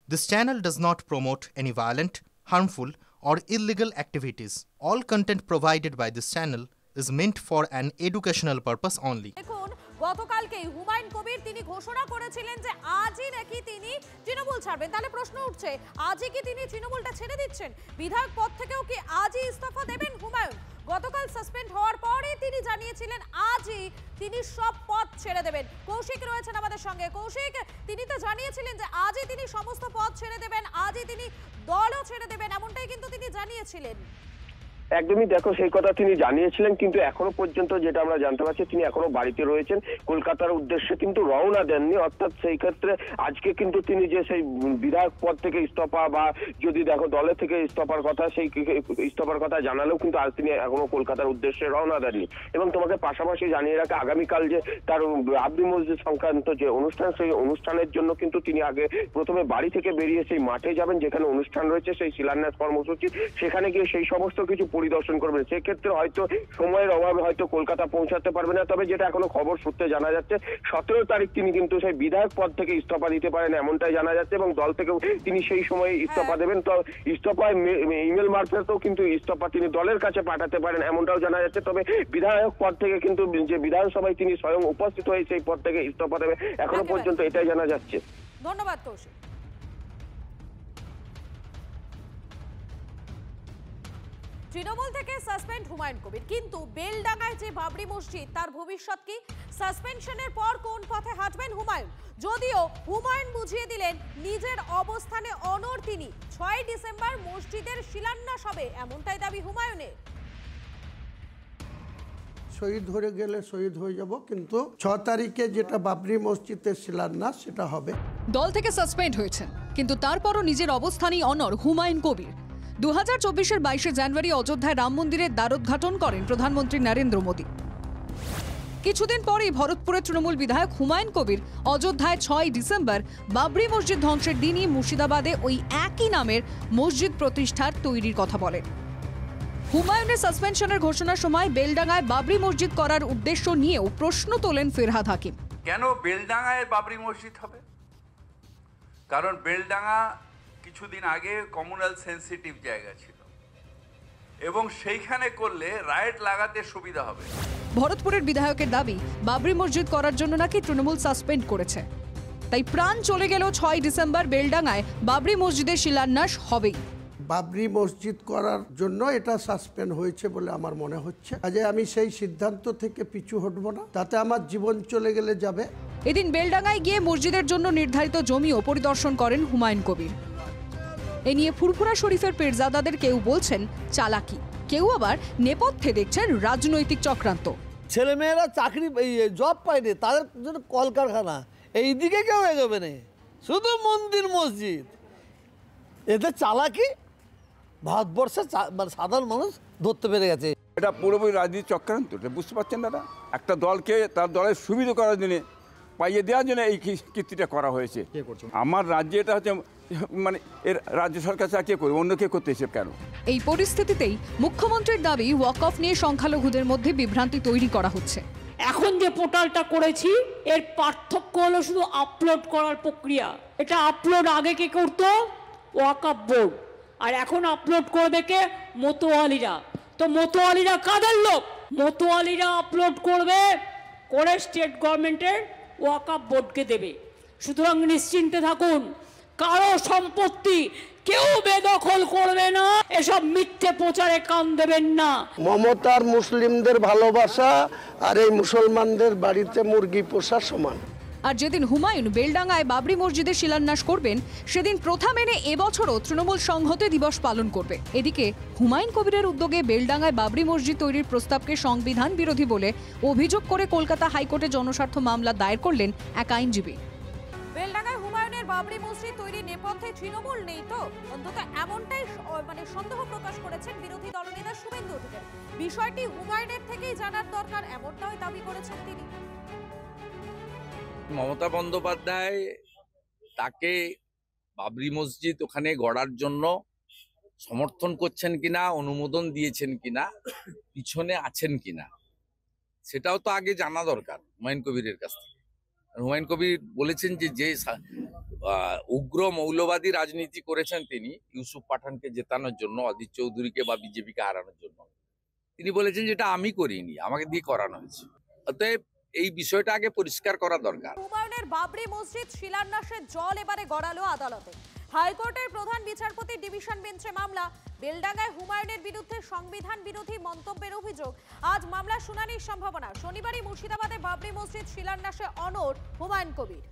This channel does not promote any violent, harmful, or illegal activities. All content provided by this channel is meant for an educational purpose only. গতকালকে হুমায়ুন কবির তিনি ঘোষণা করেছিলেন যে আজই নাকি তিনি তৃণমূল ছাড়বেন। তাহলে প্রশ্ন উঠছে, আজই কি তিনি তৃণমূলটা ছেড়ে দিচ্ছেন? বিধায়ক পদ থেকেও কি আজই ইস্তফা দেবেন হুমায়ুন? গতকাল সাসপেন্ড হওয়ার পরে তিনি জানিয়েছিলেন আজই তিনি সব পদ ছেড়ে দেবেন। কৌশিক রয়েছেন আমাদের সঙ্গে। কৌশিক, তিনি তো জানিয়েছিলেন যে আজই তিনি সমস্ত পদ ছেড়ে দেবেন, আজই তিনি দলও ছেড়ে দেবেন, এমনটাই কিন্তু তিনি জানিয়েছিলেন। একদমই, দেখো সেই কথা তিনি জানিয়েছিলেন, কিন্তু এখনো পর্যন্ত যেটা আমরা জানতে পারছি তিনি এখনো বাড়িতে রয়েছেন, কলকাতার উদ্দেশ্যে কিন্তু রওনা দেননি। অর্থাৎ সেই ক্ষেত্রে আজকে কিন্তু তিনি যে সেই বিধায়ক পদ থেকে ইস্তফা বা যদি দেখো দলের থেকে ইস্তফার কথা, সেই ইস্তফার কথা জানালেও কিন্তু আজ তিনি এখনো কলকাতার উদ্দেশ্যে রওনা দেননি। এবং তোমাকে পাশাপাশি জানিয়ে রাখে আগামীকাল যে তার বাবরি মসজিদ সংক্রান্ত যে অনুষ্ঠান, সেই অনুষ্ঠানের জন্য কিন্তু তিনি আগে প্রথমে বাড়ি থেকে বেরিয়ে সেই মাঠে যাবেন যেখানে অনুষ্ঠান রয়েছে, সেই শিলান্যাস কর্মসূচি, সেখানে গিয়ে সেই সমস্ত কিছু পরিদর্শন করবেন। সেক্ষেত্রে হয়তো সময়ের অভাবে হয়তো কলকাতা পৌঁছাতে পারবে না। তবে যেটা এখনো খবর সূত্রে জানা যাচ্ছে 17 তারিখ তিনি কিন্তু সেই বিধায়ক পদ থেকে ইস্তফা দিতে পারেন, এমনটাই জানা যাচ্ছে। এবং দল থেকেও তিনি সেই সময় ইস্তফা দেবেন। তো ইস্তফায় ইমেল মারফতেও কিন্তু ইস্তফা তিনি দলের কাছে পাঠাতে পারেন, এমনটাও জানা যাচ্ছে। তবে বিধায়ক পদ থেকে কিন্তু যে বিধানসভায় তিনি স্বয়ং উপস্থিত হয়ে সেই পদ থেকে ইস্তফা দেবে, এখনো পর্যন্ত এটাই জানা যাচ্ছে। ধন্যবাদ কৌশিক। তৃণমূল থেকে সাসপেন্ড হুমায়ুন কবির, কিন্তু বেলডাঙ্গায় যে বাবরি মসজিদ তার ভবিষ্যৎ কি? সাসপেনশনের পর কোন পথে হাঁটবেন হুমায়ুন? যদিও হুমায়ুন বুঝিয়ে দিলেন নিজের অবস্থানে অনড় তিনি। 6 ডিসেম্বর মসজিদের শিলান্যাস হবে, এমনটাই দাবি হুমায়ুনের। শহীদ হয়ে গেলে শহীদ হয়ে যাব, কিন্তু 6 তারিখে যেটা বাবরি মসজিদের শিলান্যাস সেটা হবে। দল থেকে সাসপেন্ড হয়েছেন, কিন্তু তারপরও নিজের অবস্থানেই অনড় হুমায়ুন কবির। 2024-এর 22শে জানুয়ারি অযোধ্যায় রাম মন্দিরের দ্বারোদ্ঘাটন করেন প্রধানমন্ত্রী নরেন্দ্র মোদী। কিছুদিন পরেই ভরতপুরের তৃণমূল বিধায়ক হুমায়ুন কবির অযোধ্যায় 6 ডিসেম্বর বাবরি মসজিদ ধ্বংসের দিনই মুর্শিদাবাদে ওই একই নামের মসজিদ প্রতিষ্ঠার তৈরির কথা বলেন। হুমায়ুনের সাসপেনশনের ঘোষণার সময় বেলডাঙ্গায় বাবরি মসজিদ করার উদ্দেশ্য নিয়েও প্রশ্ন তোলেন ফিরহাদ হাকিম। কেন বেলডাঙ্গায় বাবরি মসজিদ হবে? কারণ বেলডাঙ্গা কিছুদিন আগে কমিউনাল সেন্সিটিভ জায়গা ছিল এবং সেইখানে করলে রাইট লাগাতে সুবিধা হবে। ভরতপুরের বিধায়কের দাবি, বাবরি মসজিদ করার জন্য নাকি তৃণমূল সাসপেন্ড করেছে, তাই প্রাণ চলে গেল 6 ডিসেম্বর বেলডাঙ্গায় বাবরি মসজিদের শিলান্যাস হবেই। বাবরি মসজিদ করার জন্য এটা সাসপেন্ড হয়েছে বলে আমার মনে হচ্ছে। আজ আমি সেই সিদ্ধান্ত থেকে পিছু হটব না, তাতে আমার জীবন চলে গেলে যাবে। এদিন বেলডাঙ্গায় গিয়ে মসজিদের জন্য নির্ধারিত জমিও পরিদর্শন করেন হুমায়ুন কবির। এ নিয়ে ফুরফুরা শরীফের পীরজাদাদের কেউ বলছেন চালাকি, কেউ আবার নেপথ্যে দেখছেন রাজনৈতিক চক্রান্ত। ছেলেমেয়েরা চাকরি জব পায়নি, তাদের জন্য কলকারখানা, এই দিকে কেউ এগোবে না, শুধু মন্দির মসজিদ। এতে চালাকি ভারতবর্ষের মানে সাধারণ মানুষ ধরতে পেরে গেছে। এটা পুরোপুরি রাজনীতি চক্রান্ত, এটা বুঝতে পারছেন না? একটা দলকে তার দলের সুবিধা করার জন্য, পাইয়ে দেওয়ার জন্য এই কীর্তিটা করা হয়েছে। আমার রাজ্যে এটা হচ্ছে মানে এর রাজ্য সরকার কে করবে, অন্য কে করতে এসে কেন? এই পরিস্থিতিতেই মুখ্যমন্ত্রীর দাবি ওয়াকফ নিয়ে সংখ্যালঘুদের মধ্যে বিভ্রান্তি তৈরি করা হচ্ছে। এখন যে পোর্টালটা করেছি এর পার্থক্য হলো শুধু আপলোড করার প্রক্রিয়া। এটা আপলোড আগে কে করতো? ওয়াকফ বোর্ড, আর এখন আপলোড করবে কে? মতোয়ালিরা। তো মতোয়ালিরা কাদের লোক? মতোয়ালিরা আপলোড করবে করে স্টেট গভর্নমেন্টের ওয়াকফ বোর্ডকে দেবে। সুতরাং নিশ্চিন্তে থাকুন, কারো সম্পত্তি কেউ বেদখল করবে না, এসব মিথ্যে প্রচারে কান দেবেন না। মমতার মুসলিমদের ভালোবাসা আর এই মুসলমানদের বাড়িতে মুরগি পোষা সমান। আর যেদিন হুমায়ুন বেলডাঙ্গায় বাবরি মসজিদের শিলান্যাস করবেন, সেদিন প্রথা মেনে এবছরও তৃণমূল সংহতি দিবস পালন করবে। এদিকে হুমায়ুন কবিরের উদ্যোগে বেলডাঙ্গায় বাবরি মসজিদ তৈরির প্রস্তাবকে সংবিধান বিরোধী বলে অভিযোগ করে কলকাতা হাইকোর্টে জনস্বার্থ মামলা দায়ের করলেন এক আইনজীবী। বেলডাঙ্গায় হুমায়ুনের বাবরি মসজিদ তৈরির নেপথ্যে তৃণমূল নেই তো? অন্তত এমনটাই সন্দেহ প্রকাশ করেছেন বিরোধী দলনেতা শুভেন্দু অধিকারী। বিষয়টি হুমায়ুনের থেকেই জানার দরকার, এমনটাই দাবি করেছেন তিনি। মমতা বন্দ্যোপাধ্যায় তাকে বাবরি মসজিদ ওখানে গড়ার জন্য সমর্থন করছেন কিনা, অনুমোদন দিয়েছেন কিনা, পিছনে আছেন কিনা, সেটাও তো আগে জানা দরকার হুমায়ুন কবিরের কাছ থেকে। হুমায়ুন কবির বলেছেন যে উগ্র মৌলবাদী রাজনীতি করেছেন তিনি ইউসুফ পাঠানকে জেতানোর জন্য, অধীর চৌধুরীকে বা বিজেপিকে হারানোর জন্য, তিনি বলেছেন যেটা আমি করিনি, আমাকে দিয়ে করানো হয়েছে। অতএব এই বিষয়টা আগে পরিষ্কার করা দরকার। হুমায়ুনের বাবরি মসজিদ শিলান্যাসের জল এবারে গড়ালো আদালতে। হাইকোর্টের প্রধান বিচারপতি ডিভিশন বেঞ্চে মামলা। বেলডাঙ্গায় হুমায়ুনের বিরুদ্ধে সংবিধান বিরোধী মন্তব্যের অভিযোগ। আজ মামলা শুনানির সম্ভাবনা। শনিবারই মুর্শিদাবাদে বাবরি মসজিদ শিলান্যাসে অনড় হুমায়ুন কবির।